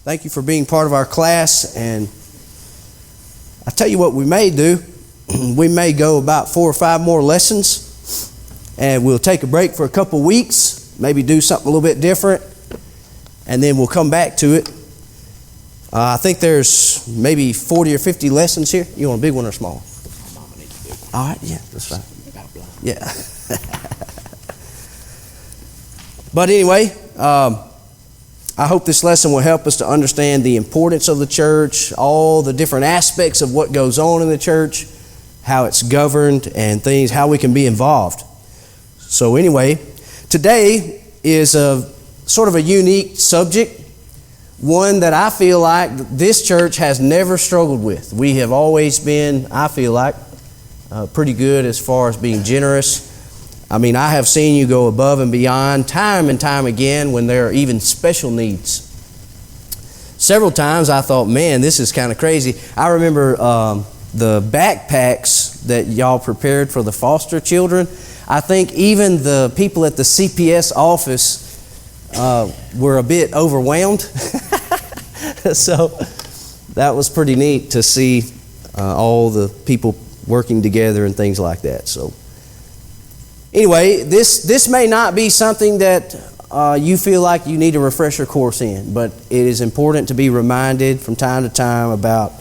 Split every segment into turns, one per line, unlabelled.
Thank you for being part of our class. And I tell you what we may do. We may go about 4 or 5 more lessons, and we'll take a break for a couple weeks, maybe do something a little bit different, and then we'll come back to it. I think there's maybe 40 or 50 lessons here. You want a big one or small? All right, yeah, that's fine. Yeah. But anyway, I hope this lesson will help us to understand the importance of the church, all the different aspects of what goes on in the church, how it's governed, and things, how we can be involved. So anyway, today is a sort of a unique subject, one that I feel like this church has never struggled with. We have always been, I feel like, pretty good as far as being generous. I mean, I have seen you go above and beyond time and time again when there are even special needs. Several times I thought, man, this is kind of crazy. I remember the backpacks that y'all prepared for the foster children. I think even the people at the CPS office were a bit overwhelmed. So that was pretty neat to see all the people working together and things like that. So anyway, this may not be something that you feel like you need a refresher course in, but it is important to be reminded from time to time about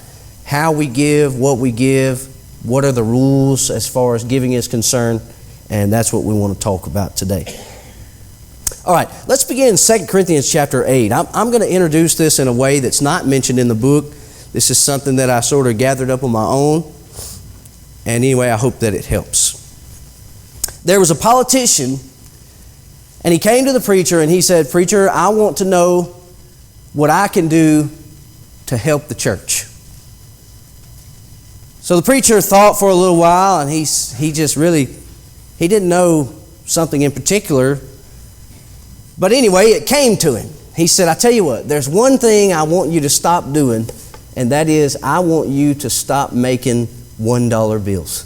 how we give, what are the rules as far as giving is concerned, and that's what we want to talk about today. All right, let's begin in 2 Corinthians chapter 8. I'm going to introduce this in a way that's not mentioned in the book. This is something that I sort of gathered up on my own, and anyway, I hope that it helps. There was a politician, and he came to the preacher and he said, "Preacher, I want to know what I can do to help the church." So the preacher thought for a little while, and he didn't know something in particular. But anyway, it came to him. He said, "I tell you what, there's one thing I want you to stop doing, and that is I want you to stop making $1 bills."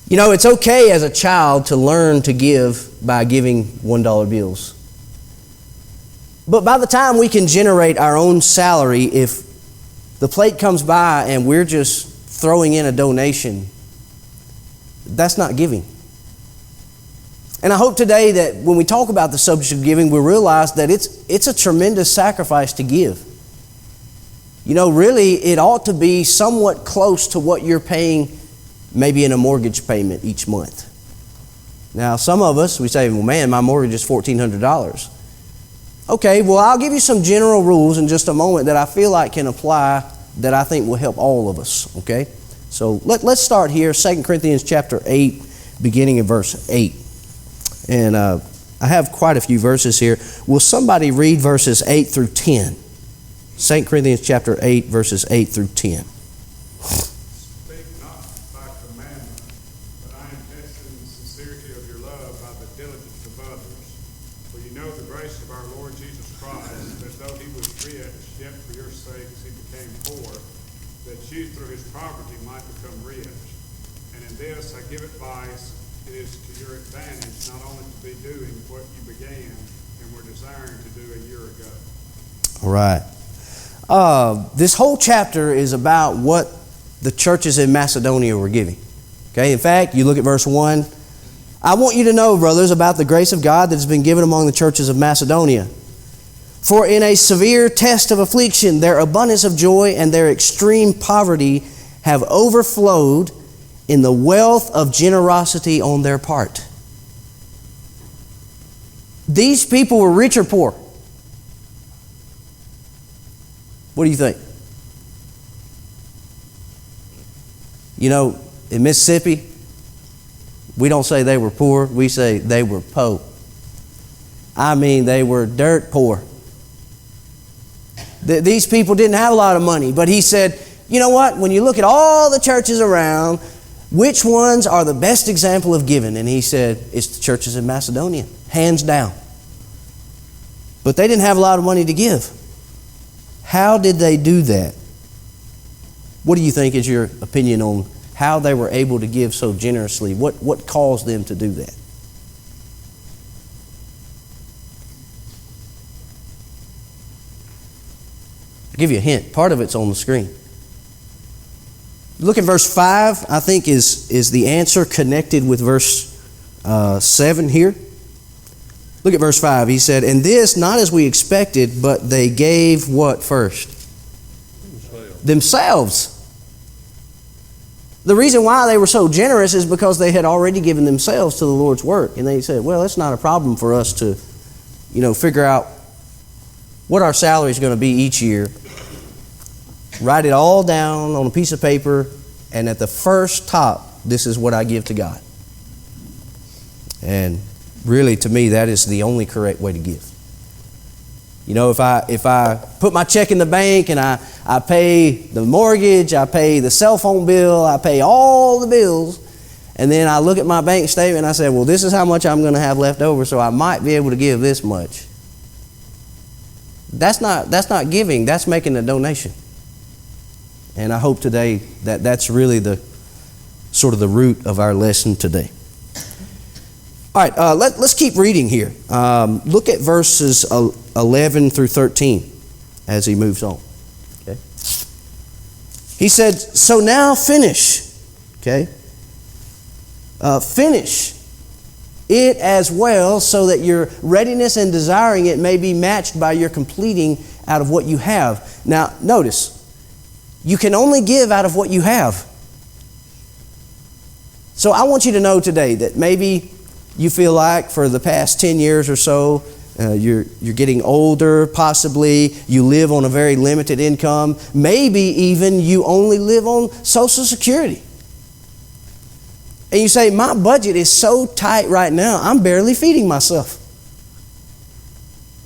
You know, it's okay as a child to learn to give by giving $1 bills. But by the time we can generate our own salary, if the plate comes by and we're just throwing in a donation, that's not giving. And I hope today that when we talk about the subject of giving, we realize that it's a tremendous sacrifice to give. You know, really, it ought to be somewhat close to what you're paying maybe in a mortgage payment each month. Now, some of us, we say, well, man, my mortgage is $1,400. Okay, well, I'll give you some general rules in just a moment that I feel like can apply, that I think will help all of us, okay? So let's start here, 2 Corinthians chapter 8, beginning in verse 8. And I have quite a few verses here. Will somebody read verses 8 through 10? 2 Corinthians chapter 8, verses 8 through 10. All right. This whole chapter is about what the churches in Macedonia were giving. Okay, in fact, you look at verse 1. "I want you to know, brothers, about the grace of God that has been given among the churches of Macedonia. For in a severe test of affliction, their abundance of joy and their extreme poverty have overflowed in the wealth of generosity on their part." These people were rich or poor? What do you think? You know, in Mississippi, we don't say they were poor, we say they were po. I mean, they were dirt poor. These people didn't have a lot of money, but he said, you know what, when you look at all the churches around, which ones are the best example of giving? And he said, it's the churches in Macedonia, hands down. But they didn't have a lot of money to give. How did they do that? What do you think is your opinion on how they were able to give so generously? What caused them to do that? I'll give you a hint. Part of it's on the screen. Look at verse 5, I think is the answer connected with verse 7 here. Look at verse 5. He said, and this not as we expected, but they gave what first? Themselves. The reason why they were so generous is because they had already given themselves to the Lord's work. And they said, well, it's not a problem for us to, figure out what our salary is going to be each year. Write it all down on a piece of paper, and at the first top, this is what I give to God. And really, to me, that is the only correct way to give. If I put my check in the bank and I pay the mortgage, I pay the cell phone bill, I pay all the bills, and then I look at my bank statement and I say, well, this is how much I'm going to have left over, so I might be able to give this much. That's not giving, that's making a donation. And I hope today that's really the sort of the root of our lesson today. All right, let's keep reading here. Look at verses 11 through 13 as he moves on. Okay. He said, so now finish. Okay. Finish it as well, so that your readiness and desiring it may be matched by your completing out of what you have. Now, notice, you can only give out of what you have. So I want you to know today that maybe you feel like for the past 10 years or so, you're getting older, possibly you live on a very limited income. Maybe even you only live on Social Security. And you say, my budget is so tight right now, I'm barely feeding myself.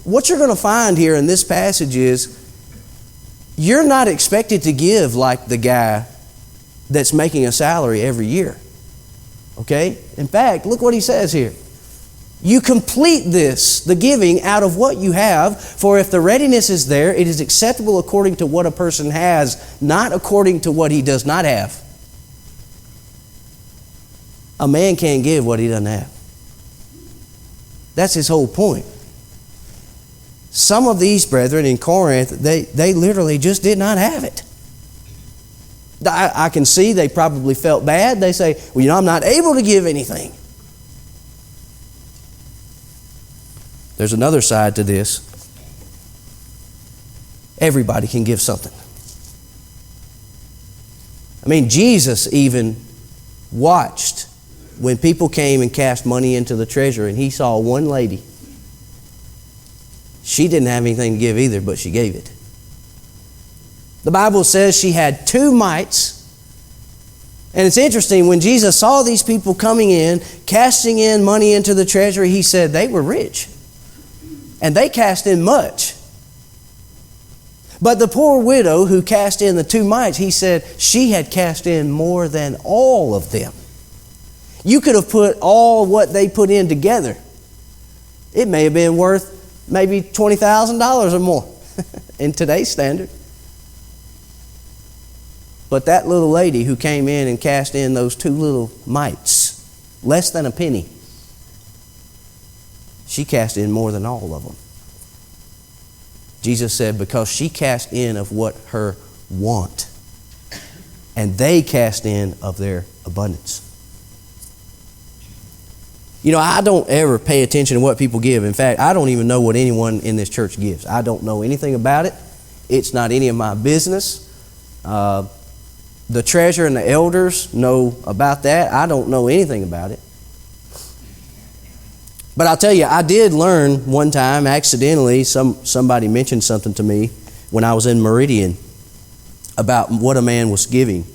What you're going to find here in this passage is you're not expected to give like the guy that's making a salary every year. Okay? In fact, look what he says here. You complete this, the giving, out of what you have, for if the readiness is there, it is acceptable according to what a person has, not according to what he does not have. A man can't give what he doesn't have. That's his whole point. Some of these brethren in Corinth, they literally just did not have it. I can see they probably felt bad. They say, well, I'm not able to give anything. There's another side to this. Everybody can give something. I mean, Jesus even watched when people came and cast money into the treasury, and he saw one lady. She didn't have anything to give either, but she gave it. The Bible says she had 2 mites. And it's interesting, when Jesus saw these people coming in, casting in money into the treasury, he said they were rich. And they cast in much. But the poor widow who cast in the 2 mites, he said she had cast in more than all of them. You could have put all what they put in together. It may have been worth maybe $20,000 or more in today's standard. But that little lady who came in and cast in those 2 little mites, less than a penny, she cast in more than all of them. Jesus said because she cast in of what her want, and they cast in of their abundance. I don't ever pay attention to what people give. In fact, I don't even know what anyone in this church gives. I don't know anything about it. It's not any of my business. The treasurer and the elders know about that. I don't know anything about it. But I'll tell you, I did learn one time, accidentally, somebody mentioned something to me when I was in Meridian about what a man was giving.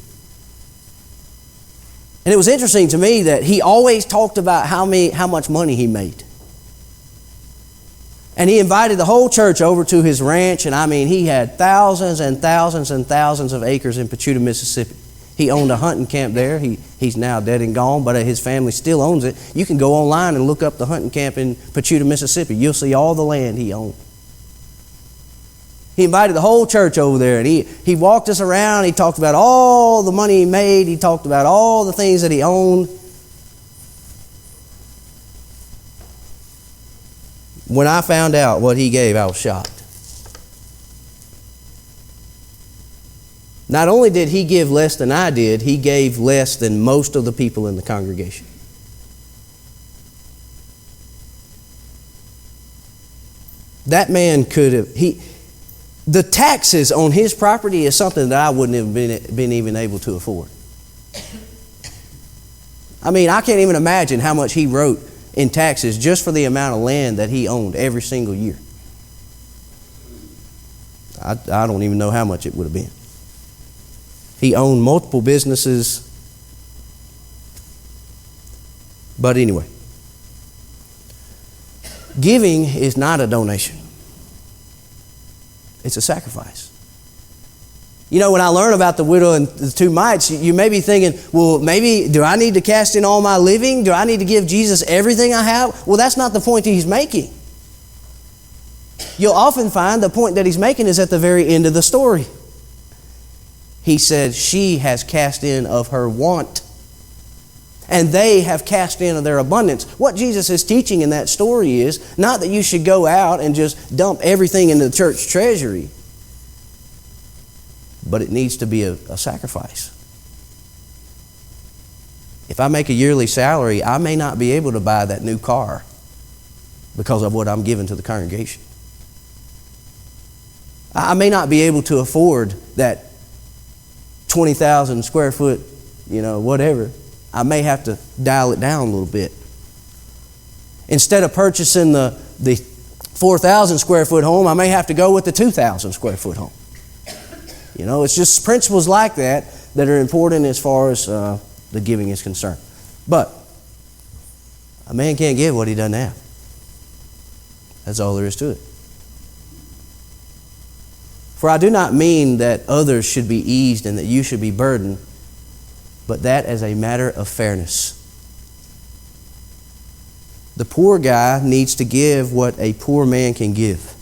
And it was interesting to me that he always talked about how much money he made. And he invited the whole church over to his ranch, and I mean, he had thousands and thousands and thousands of acres in Pachuta, Mississippi. He owned a hunting camp there. He's now dead and gone, but his family still owns it. You can go online and look up the hunting camp in Pachuta, Mississippi. You'll see all the land he owned. He invited the whole church over there, and he walked us around. He talked about all the money he made. He talked about all the things that he owned. When I found out what he gave, I was shocked. Not only did he give less than I did, he gave less than most of the people in the congregation. That man could have... The taxes on his property is something that I wouldn't have been even able to afford. I mean, I can't even imagine how much he wrote in taxes just for the amount of land that he owned every single year. I don't even know how much it would have been. He owned multiple businesses. But anyway, giving is not a donation. It's a sacrifice. You know, when I learn about the widow and the two mites, you may be thinking, well, maybe, do I need to cast in all my living? Do I need to give Jesus everything I have? Well, that's not the point that he's making. You'll often find the point that he's making is at the very end of the story. He said, she has cast in of her want, and they have cast in of their abundance. What Jesus is teaching in that story is not that you should go out and just dump everything into the church treasury, but it needs to be a sacrifice. If I make a yearly salary, I may not be able to buy that new car because of what I'm giving to the congregation. I may not be able to afford that 20,000 square foot, whatever. I may have to dial it down a little bit. Instead of purchasing the 4,000 square foot home, I may have to go with the 2,000 square foot home. It's just principles like that are important as far as the giving is concerned. But a man can't give what he doesn't have. That's all there is to it. For I do not mean that others should be eased and that you should be burdened, but that as a matter of fairness. The poor guy needs to give what a poor man can give.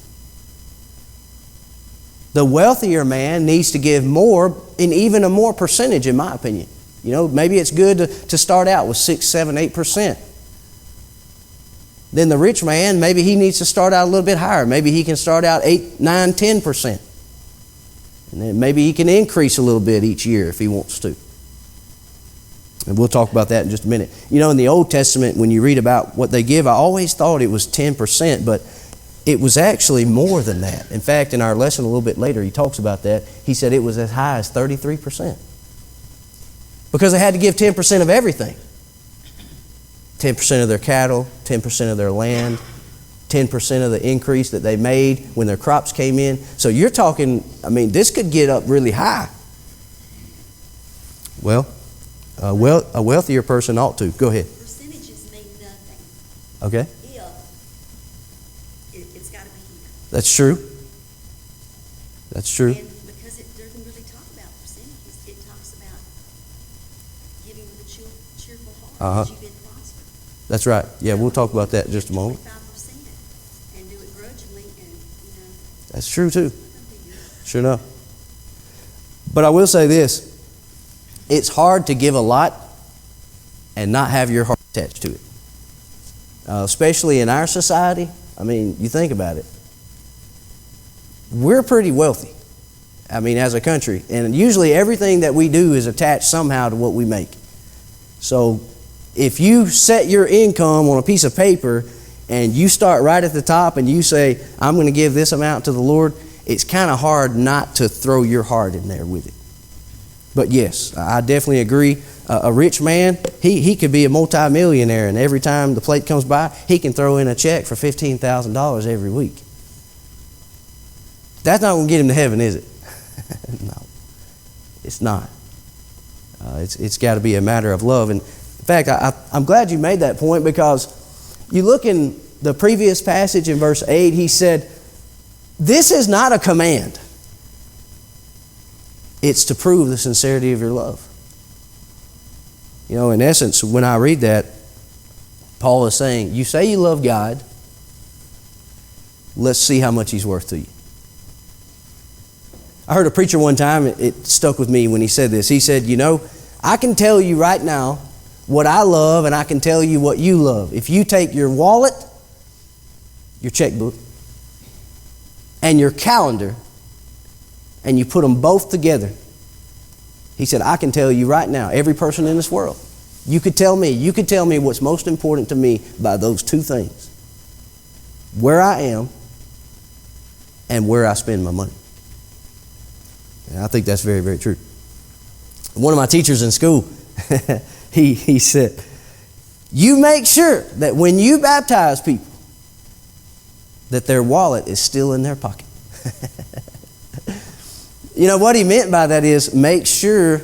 The wealthier man needs to give more, and even a more percentage, in my opinion. Maybe it's good to start out with 6, 7, 8%. Then the rich man, maybe he needs to start out a little bit higher. Maybe he can start out 8, 9, 10%. And then maybe he can increase a little bit each year if he wants to. And we'll talk about that in just a minute. In the Old Testament, when you read about what they give, I always thought it was 10%, but it was actually more than that. In fact, in our lesson a little bit later, he talks about that. He said it was as high as 33%. Because they had to give 10% of everything. 10% of their cattle, 10% of their land, 10% of the increase that they made when their crops came in. So you're talking, this could get up really high. Well, a wealthier person ought to. Go ahead.
Percentages mean nothing.
Okay.
It's got to be here.
That's true. That's true.
And because it doesn't really talk about percentages, it talks about giving with a cheerful heart that you've been prospered.
That's right. Yeah, we'll talk about that in just a moment.
25% and do it grudgingly, and
That's true too. Sure enough. But I will say this. It's hard to give a lot and not have your heart attached to it. Especially in our society. You think about it. We're pretty wealthy. As a country. And usually everything that we do is attached somehow to what we make. So if you set your income on a piece of paper and you start right at the top and you say, I'm going to give this amount to the Lord, it's kind of hard not to throw your heart in there with it. But yes, I definitely agree. A rich man, he could be a multimillionaire, and every time the plate comes by, he can throw in a check for $15,000 every week. That's not going to get him to heaven, is it? No, it's not. It's got to be a matter of love. And in fact, I'm glad you made that point, because you look in the previous passage in verse 8, he said, this is not a command. It's to prove the sincerity of your love. In essence, when I read that, Paul is saying, you say you love God, let's see how much He's worth to you. I heard a preacher one time, it stuck with me when he said this. He said, I can tell you right now what I love, and I can tell you what you love. If you take your wallet, your checkbook, and your calendar, and you put them both together, He said, I can tell you right now, every person in this world, you could tell me what's most important to me by those two things. Where I am and where I spend my money. And I think that's very, very true. One of my teachers in school, he said, you make sure that when you baptize people, that their wallet is still in their pocket. You know, what he meant by that is make sure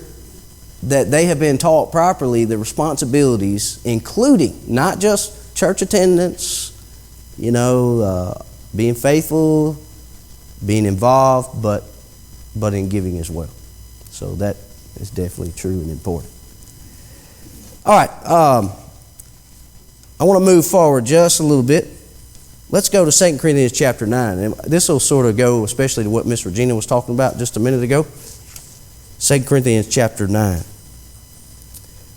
that they have been taught properly the responsibilities, including not just church attendance, being faithful, being involved, but in giving as well. So that is definitely true and important. All right, I want to move forward just a little bit. Let's go to 2 Corinthians chapter 9. And this will sort of go especially to what Miss Regina was talking about just a minute ago. 2 Corinthians chapter 9.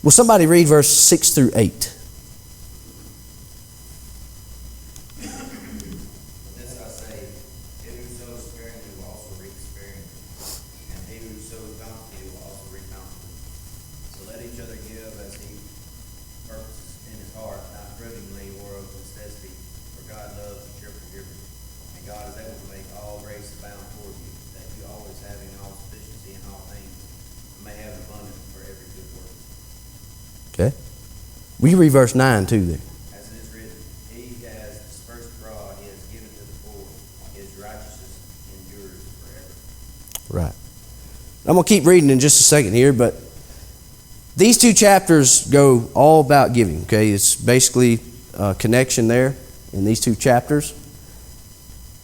Will somebody read verse 6 through 8? Okay. Will you read verse 9 too there?
As it is written, he has dispersed abroad, he has given to the poor, his righteousness endures forever.
Right. I'm going to keep reading in just a second here, but these two chapters go all about giving. Okay, it's basically a connection there in these two chapters.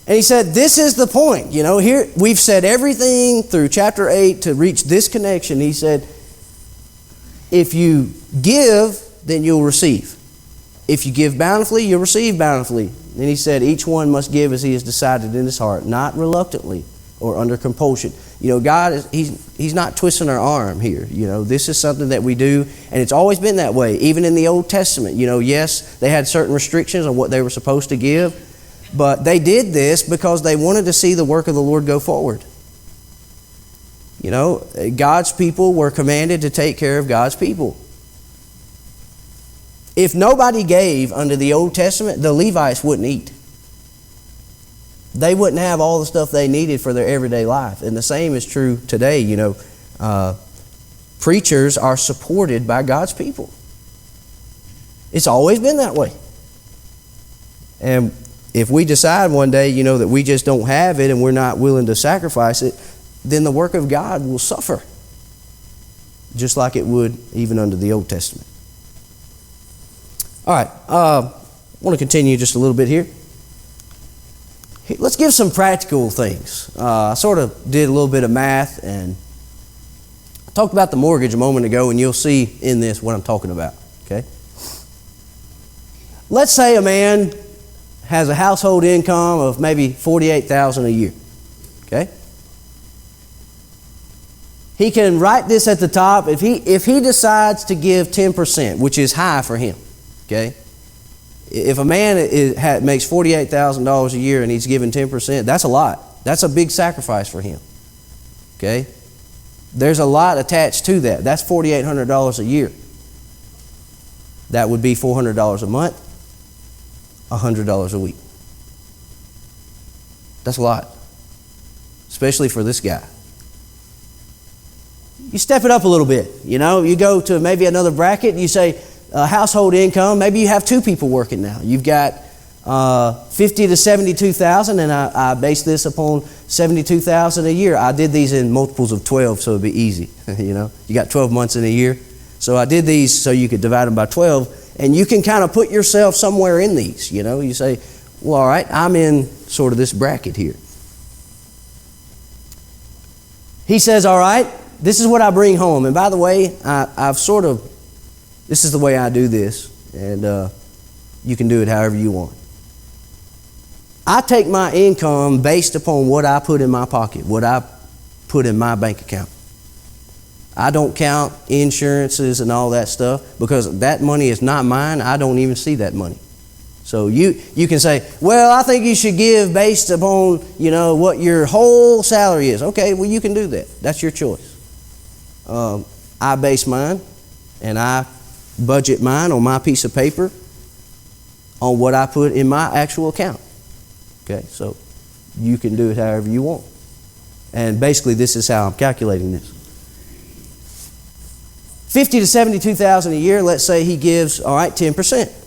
And he said, this is the point. Here we've said everything through chapter 8 to reach this connection. He said, if you give, then you'll receive. If you give bountifully, you'll receive bountifully. Then he said, each one must give as he has decided in his heart, not reluctantly or under compulsion. God He's not twisting our arm here. This is something that we do, and it's always been that way. Even in the Old Testament, yes, they had certain restrictions on what they were supposed to give, but they did this because they wanted to see the work of the Lord go forward. God's people were commanded to take care of God's people. If nobody gave under the Old Testament, the Levites wouldn't eat. They wouldn't have all the stuff they needed for their everyday life. And the same is true today. Preachers are supported by God's people. It's always been that way. And if we decide one day, that we just don't have it and we're not willing to sacrifice it, then the work of God will suffer, just like it would even under the Old Testament. All right, I want to continue just a little bit here. Let's give some practical things. I sort of did a little bit of math and I talked about the mortgage a moment ago, and you'll see in this what I'm talking about. Okay. Let's say a man has a household income of maybe $48,000 a year. Okay. He can write this at the top. If he decides to give 10%, which is high for him, okay? If a man makes $48,000 a year and he's given 10%, that's a lot. That's a big sacrifice for him, okay? There's a lot attached to that. That's $4,800 a year. That would be $400 a month, $100 a week. That's a lot, especially for this guy. You step it up a little bit. You go to maybe another bracket. You say household income. Maybe you have two people working now. You've got $50,000 to $72,000, and I base this upon $72,000 a year. I did these in multiples of 12, so it'd be easy. You got 12 months in a year, so I did these so you could divide them by 12, and you can kind of put yourself somewhere in these. You say, well, all right, I'm in sort of this bracket here. He says, all right, this is what I bring home. And by the way, this is the way I do this, and you can do it however you want. I take my income based upon what I put in my pocket, what I put in my bank account. I don't count insurances and all that stuff because that money is not mine. I don't even see that money. So you can say, well, I think you should give based upon, what your whole salary is. Okay, well, you can do that. That's your choice. I base mine and I budget mine on my piece of paper on what I put in my actual account. Okay, so you can do it however you want. And basically this is how I'm calculating this. 50 to 72,000 a year, let's say he gives, all right, 10%.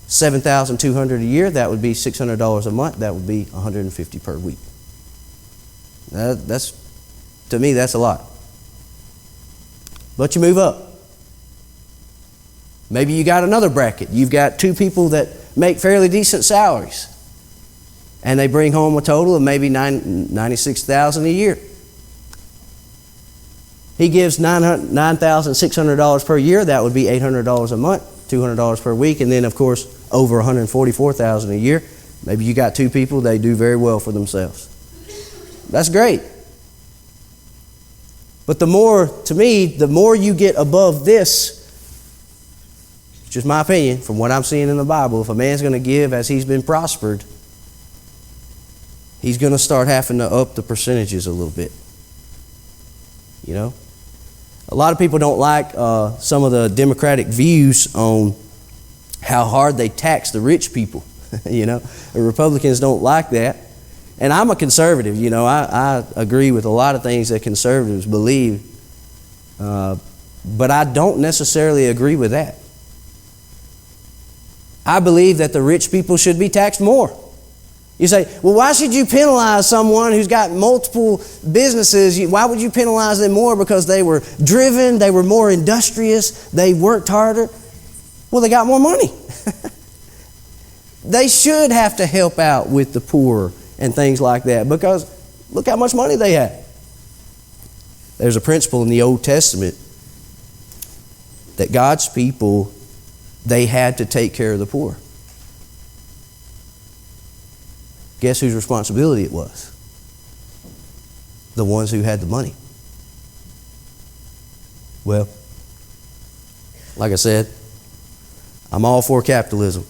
7,200 a year, that would be $600 a month, that would be $150 per week. That's, to me, that's a lot. But you move up. Maybe you got another bracket. You've got two people that make fairly decent salaries. And they bring home a total of maybe $96,000 a year. He gives $9,600 per year. That would be $800 a month, $200 per week. And then, of course, over $144,000 a year. Maybe you got two people, they do very well for themselves. That's great. But the more, to me, the more you get above this, it's just my opinion, from what I'm seeing in the Bible, if a man's going to give as he's been prospered, he's going to start having to up the percentages a little bit. You know? A lot of people don't like some of the Democratic views on how hard they tax the rich people. You know? The Republicans don't like that. And I'm a conservative, you know. I agree with a lot of things that conservatives believe. But I don't necessarily agree with that. I believe that the rich people should be taxed more. You say, well, why should you penalize someone who's got multiple businesses? Why would you penalize them more? Because they were driven, they were more industrious, they worked harder. Well, they got more money. They should have to help out with the poor and things like that, because look how much money they have. There's a principle in the Old Testament that God's people, they had to take care of the poor. Guess whose responsibility it was? The ones who had the money. Well, like I said, I'm all for capitalism.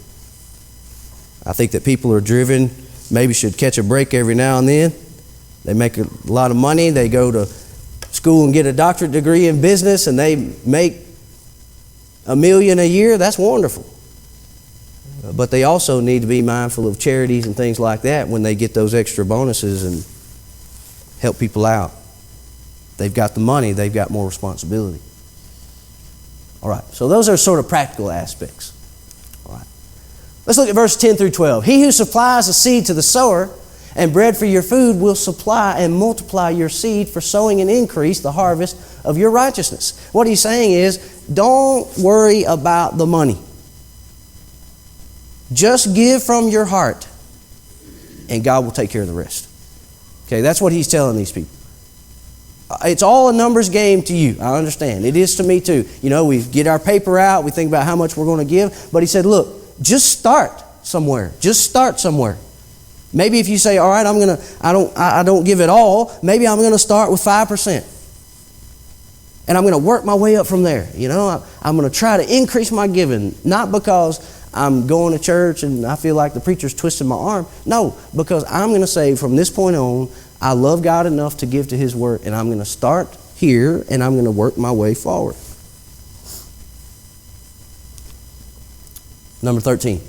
I think that people are driven, maybe should catch a break every now and then. They make a lot of money. They go to school and get a doctorate degree in business and they make $1 million a year. That's wonderful. But they also need to be mindful of charities and things like that when they get those extra bonuses and help people out. They've got the money. They've got more responsibility. All right. So those are sort of practical aspects. All right. Let's look at verse 10 through 12. He who supplies a seed to the sower and bread for your food will supply and multiply your seed for sowing and increase the harvest of your righteousness. What he's saying is, don't worry about the money. Just give from your heart and God will take care of the rest. Okay, that's what he's telling these people. It's all a numbers game to you. I understand. It is to me too. You know, we get our paper out, we think about how much we're going to give, but he said, look, just start somewhere. Just start somewhere. Maybe if you say, all right, I don't give it all, maybe I'm going to start with 5%. And I'm going to work my way up from there. You know, I'm going to try to increase my giving, not because I'm going to church and I feel like the preacher's twisting my arm. No, because I'm going to say from this point on, I love God enough to give to His Word, and I'm going to start here and I'm going to work my way forward. Number 13.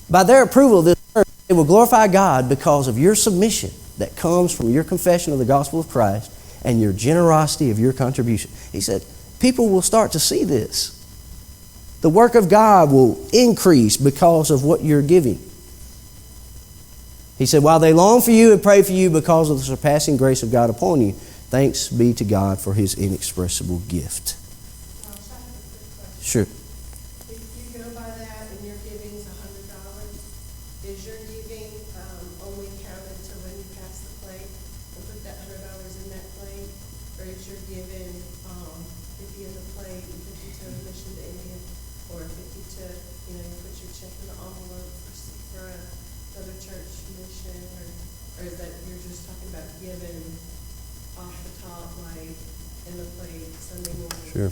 By their approval of this word, they will glorify God because of your submission that comes from your confession of the gospel of Christ and your generosity of your contribution. He said, people will start to see this. The work of God will increase because of what you're giving. He said, while they long for you and pray for you because of the surpassing grace of God upon you, thanks be to God for His inexpressible gift. Sure.
If you go by that and your giving is $100, is your giving only counted to when you pass the plate and put that $100 in that plate? Or is your giving 50 in the plate and 50 to a mission to India? Or 50 to, you put your check in the envelope for another church mission? Or is that you're just talking about giving off the top, like in the plate Sunday morning?
Sure.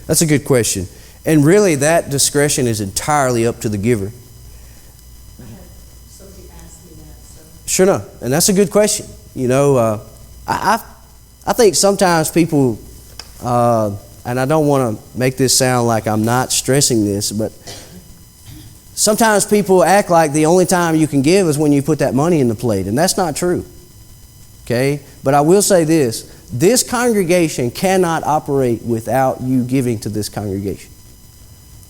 That's a good question. And really that discretion is entirely up to the giver.
I had somebody ask me that. So.
Sure enough. And that's a good question. You know, I I think sometimes people, and I don't want to make this sound like I'm not stressing this, but sometimes people act like the only time you can give is when you put that money in the plate, and that's not true. Okay? But I will say this congregation cannot operate without you giving to this congregation.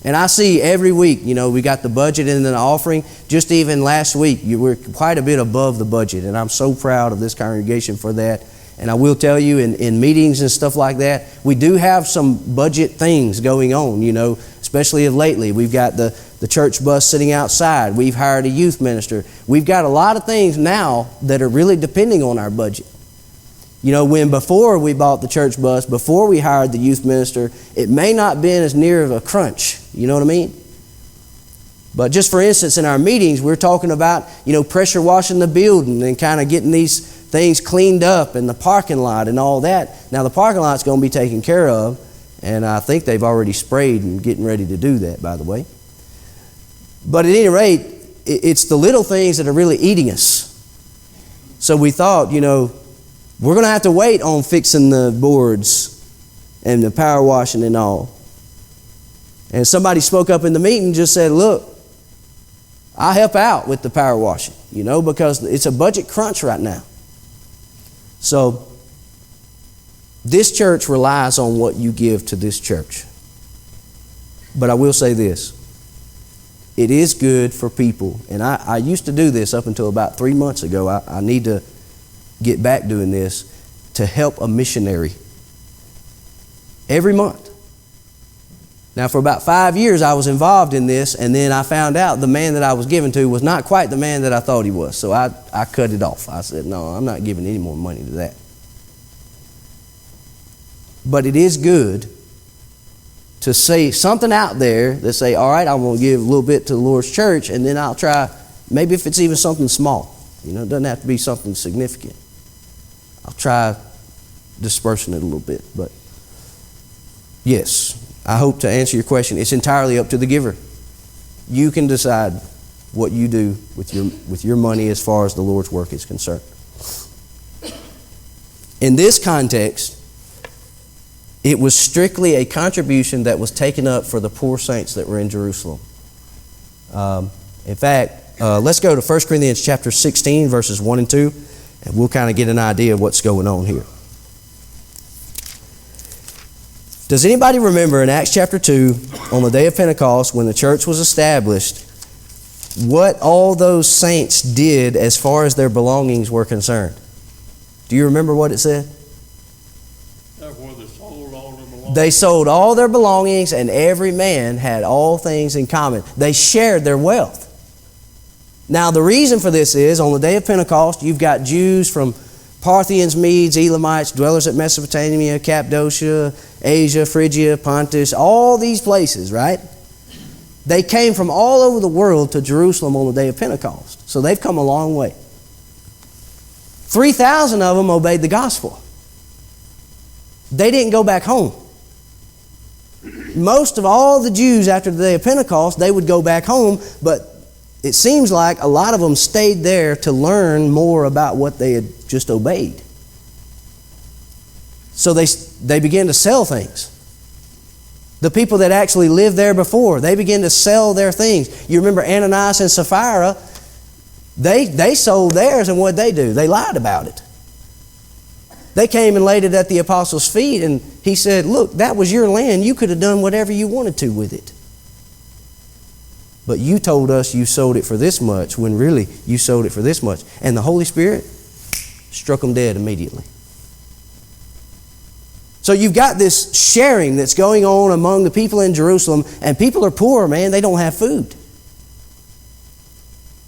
And I see every week, we got the budget and then the offering. Just even last week, you were quite a bit above the budget, and I'm so proud of this congregation for that. And I will tell you, in meetings and stuff like that, we do have some budget things going on, especially of lately. We've got the church bus sitting outside. We've hired a youth minister. We've got a lot of things now that are really depending on our budget. When before we bought the church bus, before we hired the youth minister, it may not have been as near of a crunch. You know what I mean? But just for instance, in our meetings, we're talking about, pressure washing the building and kind of getting these things cleaned up in the parking lot and all that. Now, the parking lot's going to be taken care of, and I think they've already sprayed and getting ready to do that, by the way. But at any rate, it's the little things that are really eating us. So we thought, we're going to have to wait on fixing the boards and the power washing and all. And somebody spoke up in the meeting and just said, look, I'll help out with the power washing, because it's a budget crunch right now. So this church relies on what you give to this church. But I will say this. It is good for people, and I used to do this up until about 3 months ago. I need to get back doing this, to help a missionary every month. Now, for about 5 years, I was involved in this, and then I found out the man that I was giving to was not quite the man that I thought he was. So I cut it off. I said, no, I'm not giving any more money to that. But it is good to say something out there that say, all right, I'm going to give a little bit to the Lord's church, and then I'll try, maybe if it's even something small. It doesn't have to be something significant. I'll try dispersing it a little bit. But yes, I hope to answer your question. It's entirely up to the giver. You can decide what you do with your money as far as the Lord's work is concerned. In this context, it was strictly a contribution that was taken up for the poor saints that were in Jerusalem. In fact, let's go to 1 Corinthians chapter 16, verses 1 and 2, and we'll kind of get an idea of what's going on here. Does anybody remember in Acts chapter 2, on the day of Pentecost, when the church was established, what all those saints did as far as their belongings were concerned? Do you remember what it said? They sold all their belongings, and every man had all things in common. They shared their wealth. Now, the reason for this is, on the day of Pentecost, you've got Jews from Parthians, Medes, Elamites, dwellers at Mesopotamia, Cappadocia, Asia, Phrygia, Pontus, all these places, right? They came from all over the world to Jerusalem on the day of Pentecost. So they've come a long way. 3,000 of them obeyed the gospel. They didn't go back home. Most of all the Jews after the day of Pentecost, they would go back home, but it seems like a lot of them stayed there to learn more about what they had just obeyed. So they began to sell things. The people that actually lived there before, they began to sell their things. You remember Ananias and Sapphira, they sold theirs, and what did they do? They lied about it. They came and laid it at the apostles' feet, and he said, look, that was your land. You could have done whatever you wanted to with it. But you told us you sold it for this much, when really you sold it for this much. And the Holy Spirit struck them dead immediately. So you've got this sharing that's going on among the people in Jerusalem, and people are poor, man. They don't have food.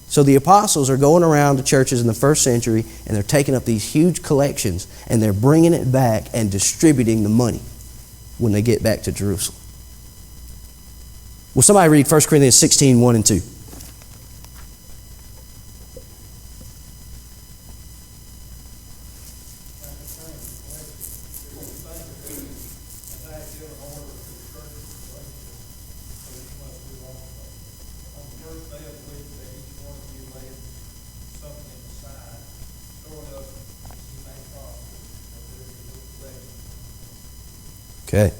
So the apostles are going around to churches in the first century, and they're taking up these huge collections, and they're bringing it back and distributing the money when they get back to Jerusalem. Will somebody read 1 Corinthians 16, 1 and 2? Okay.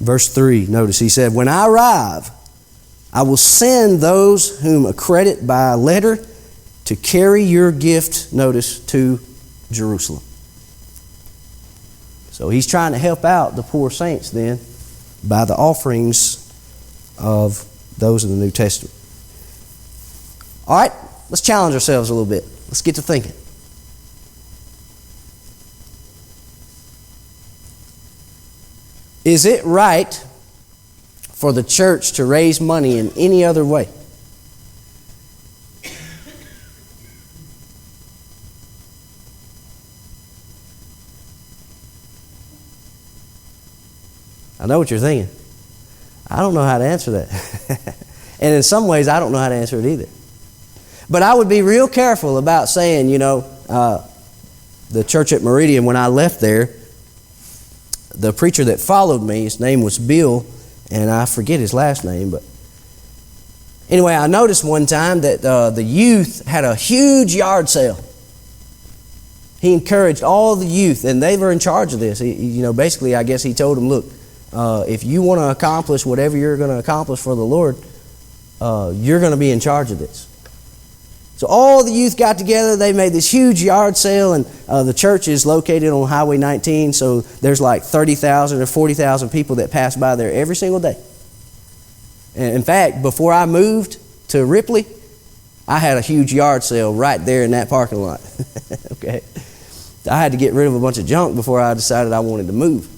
Verse 3, notice he said, when I arrive, I will send those whom accredit by letter to carry your gift, notice, to Jerusalem. So he's trying to help out the poor saints then by the offerings of those in the New Testament. All right, let's challenge ourselves a little bit. Let's get to thinking. Is it right for the church to raise money in any other way? I know what you're thinking. I don't know how to answer that. And in some ways, I don't know how to answer it either. But I would be real careful about saying, the church at Meridian, when I left there, the preacher that followed me, his name was Bill, and I forget his last name, but anyway, I noticed one time that the youth had a huge yard sale. He encouraged all the youth, and they were in charge of this. Basically, I guess he told them, look, if you want to accomplish whatever you're going to accomplish for the Lord, you're going to be in charge of this. So all the youth got together. They made this huge yard sale, and the church is located on Highway 19, so there's like 30,000 or 40,000 people that pass by there every single day. And in fact, before I moved to Ripley, I had a huge yard sale right there in that parking lot. Okay, I had to get rid of a bunch of junk before I decided I wanted to move.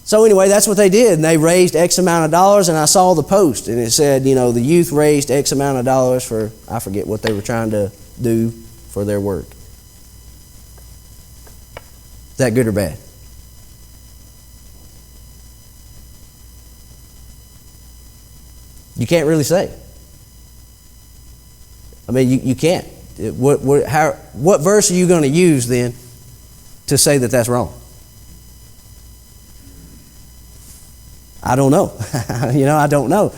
So anyway, that's what they did. And they raised X amount of dollars, and I saw the post, and it said, the youth raised X amount of dollars for, I forget what they were trying to do for their work. Is that good or bad? You can't really say. I mean, you can't. What verse are you going to use then to say that that's wrong? I don't know. I don't know.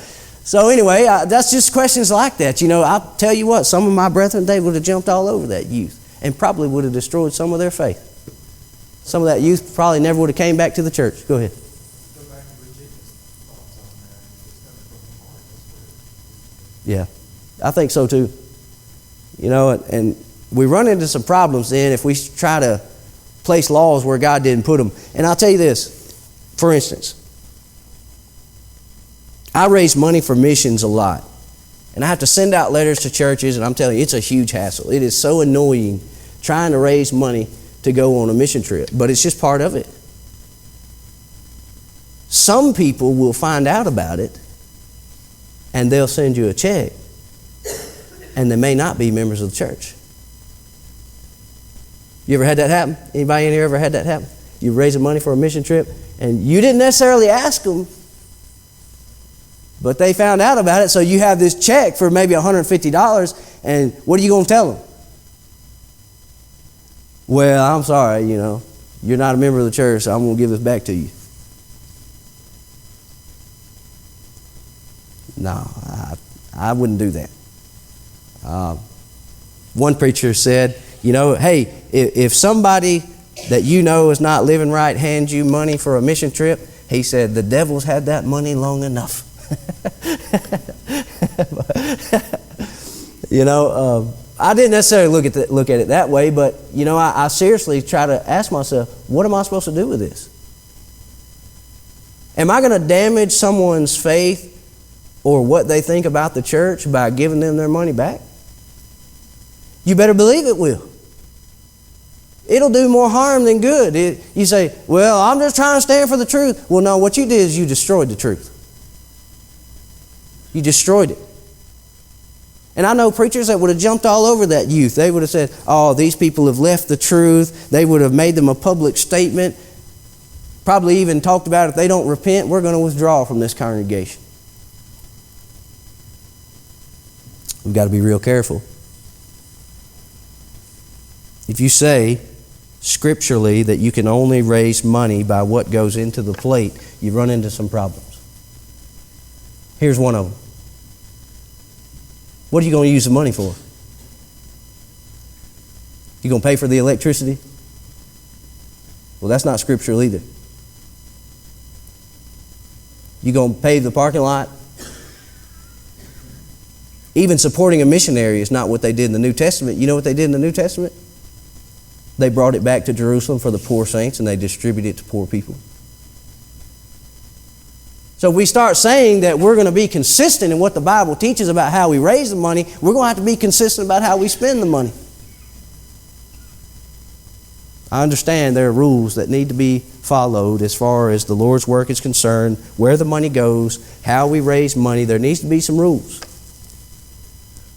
So anyway, that's just questions like that. I'll tell you what, some of my brethren, they would have jumped all over that youth and probably would have destroyed some of their faith. Some of that youth probably never would have came back to the church. Go ahead.
Go back to Virginia's thoughts on that. It's coming from the heart.
Yeah, I think so too. And we run into some problems then if we try to place laws where God didn't put them. And I'll tell you this, for instance, I raise money for missions a lot. And I have to send out letters to churches, and I'm telling you, it's a huge hassle. It is so annoying trying to raise money to go on a mission trip, but it's just part of it. Some people will find out about it, and they'll send you a check, and they may not be members of the church. You ever had that happen? Anybody in here ever had that happen? You raising money for a mission trip, and you didn't necessarily ask them, but they found out about it, so you have this check for maybe $150, and what are you going to tell them? Well, I'm sorry, you're not a member of the church, so I'm going to give this back to you. No, I wouldn't do that. One preacher said, hey, if somebody that is not living right hands you money for a mission trip, he said, the devil's had that money long enough. I didn't necessarily look at it that way, but I seriously try to ask myself, what am I supposed to do with this? Am I going to damage someone's faith or what they think about the church by giving them their money back? You better believe it will. It'll do more harm than good. You say, well, I'm just trying to stand for the truth. Well, no, what you did is you destroyed the truth. You destroyed it. And I know preachers that would have jumped all over that youth. They would have said, oh, these people have left the truth. They would have made them a public statement. Probably even talked about if they don't repent, we're going to withdraw from this congregation. We've got to be real careful. If you say scripturally that you can only raise money by what goes into the plate, you run into some problems. Here's one of them. What are you going to use the money for? You going to pay for the electricity? Well, that's not scriptural either. You going to pave the parking lot? Even supporting a missionary is not what they did in the New Testament. You know what they did in the New Testament? They brought it back to Jerusalem for the poor saints and they distributed it to poor people. So if we start saying that we're going to be consistent in what the Bible teaches about how we raise the money, we're going to have to be consistent about how we spend the money. I understand there are rules that need to be followed as far as the Lord's work is concerned, where the money goes, how we raise money. There needs to be some rules.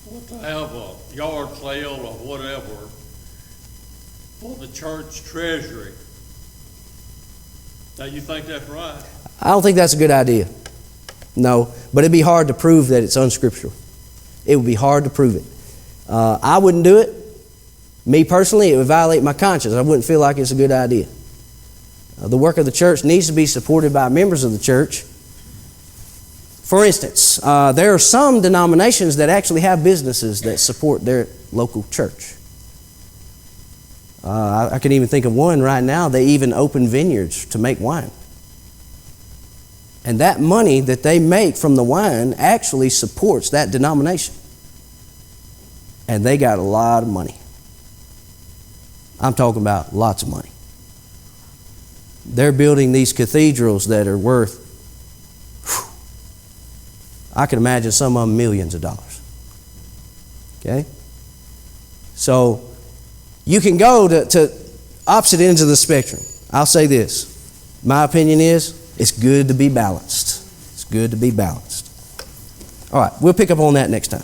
Well, to have a yard sale or whatever for the church treasury, now you think that's right?
I don't think that's a good idea. No, but it'd be hard to prove that it's unscriptural. It would be hard to prove it. I wouldn't do it. Me personally, it would violate my conscience. I wouldn't feel like it's a good idea. The work of the church needs to be supported by members of the church. For instance, there are some denominations that actually have businesses that support their local church. I can even think of one right now. They even open vineyards to make wine. And that money that they make from the wine actually supports that denomination. And they got a lot of money. I'm talking about lots of money. They're building these cathedrals that are worth, I can imagine some of them millions of dollars. Okay? So you can go to opposite ends of the spectrum. I'll say this. My opinion is, it's good to be balanced. It's good to be balanced. All right, we'll pick up on that next time.